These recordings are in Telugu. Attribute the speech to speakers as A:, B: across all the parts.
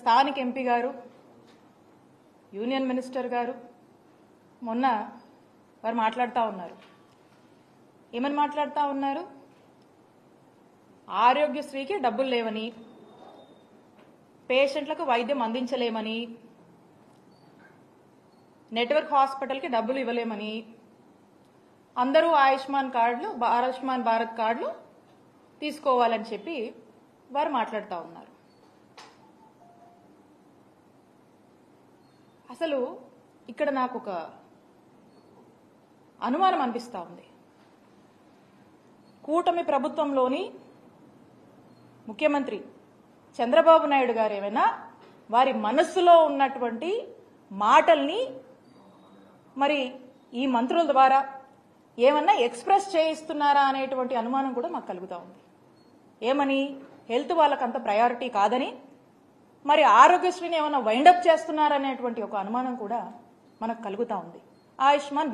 A: స్థానిక ఎంపీ గారు, యూనియన్ మినిస్టర్ గారు మొన్న వారు మాట్లాడుతూ ఉన్నారు. ఏమని మాట్లాడుతూ ఉన్నారు? ఆరోగ్యశ్రీకి డబ్బులు లేవని, పేషెంట్లకు వైద్యం అందించలేమని, నెట్వర్క్ హాస్పిటల్కి డబ్బులు ఇవ్వలేమని, అందరూ ఆయుష్మాన్ భారత్ కార్డులు తీసుకోవాలని చెప్పి వారు మాట్లాడుతూ ఉన్నారు. అసలు ఇక్కడ నాకు ఒక అనుమానం అనిపిస్తూ ఉంది. కూటమి ప్రభుత్వంలోని ముఖ్యమంత్రి చంద్రబాబు నాయుడు గారు ఏమైనా వారి మనస్సులో ఉన్నటువంటి మాటల్ని మరి ఈ మంత్రుల ద్వారా ఏమన్నా ఎక్స్ప్రెస్ చేయిస్తున్నారా అనేటువంటి అనుమానం కూడా మాకు కలుగుతూ ఉంది. ఏమని? హెల్త్ వాళ్ళకంత ప్రయారిటీ కాదని, మరి ఆరోగ్యశ్రీని ఏమైనా వైండప్ చేస్తున్నారనేటువంటి ఒక అనుమానం కూడా మనకు కలుగుతూ ఉంది. ఆయుష్మాన్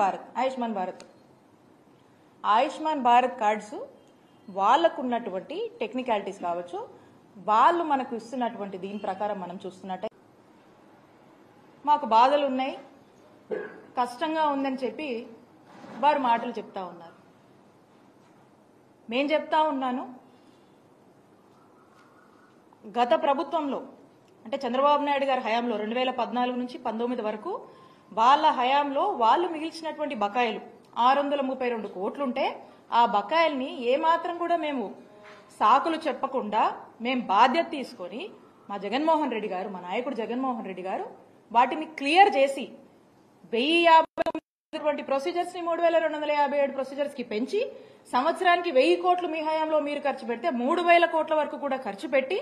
A: భారత్ కార్డ్స్ వాళ్ళకున్నటువంటి టెక్నికాలిటీస్ కావచ్చు, వాళ్ళు మనకు ఇస్తున్నటువంటి దీని ప్రకారం మనం చూస్తున్నట్టే మాకు బాధలు ఉన్నాయి, కష్టంగా ఉందని చెప్పి వారు మాటలు చెప్తా ఉన్నారు. నేను చెప్తా ఉన్నాను, గత ప్రభుత్వంలో అంటే చంద్రబాబు నాయుడు గారి హయాంలో 2014 నుంచి 19 వరకు వాళ్ళ హయాంలో వాళ్ళు మిగిల్చినటువంటి బకాయిలు 632 కోట్లుంటే ఆ బకాయిల్ని ఏమాత్రం కూడా మేము సాకులు చెప్పకుండా మేము బాధ్యత తీసుకొని మా జగన్మోహన్ రెడ్డి గారు, మా నాయకుడు జగన్మోహన్ రెడ్డి గారు వాటిని క్లియర్ చేసి 1050 ప్రొసీజర్స్ ని 3257 ప్రొసీజర్స్ కి పెంచి సంవత్సరానికి 1000 కోట్లు మీ హయాంలో మీరు ఖర్చు పెడితే 3000 కోట్ల వరకు కూడా ఖర్చు పెట్టి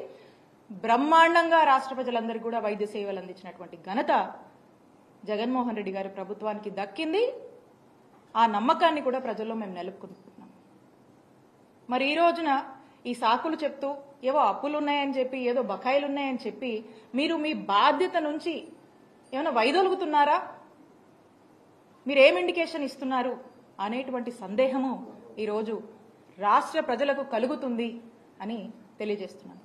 A: బ్రహ్మాండంగా రాష్ట్ర ప్రజలందరికీ కూడా వైద్య సేవలు అందించినటువంటి ఘనత జగన్మోహన్ రెడ్డి గారి ప్రభుత్వానికి దక్కింది. ఆ నమ్మకాన్ని కూడా ప్రజల్లో మేము నిలుపుకుంటున్నాం. మరి ఈ రోజున ఈ సాకులు చెప్తూ ఏవో అప్పులు ఉన్నాయని చెప్పి, ఏదో బకాయిలు ఉన్నాయని చెప్పి మీరు మీ బాధ్యత నుంచి ఏమైనా వైదొలుగుతున్నారా? మీరేం ఇండికేషన్ ఇస్తున్నారు అనేటువంటి సందేహము ఈరోజు రాష్ట్ర ప్రజలకు కలుగుతుంది అని తెలియజేస్తున్నాను.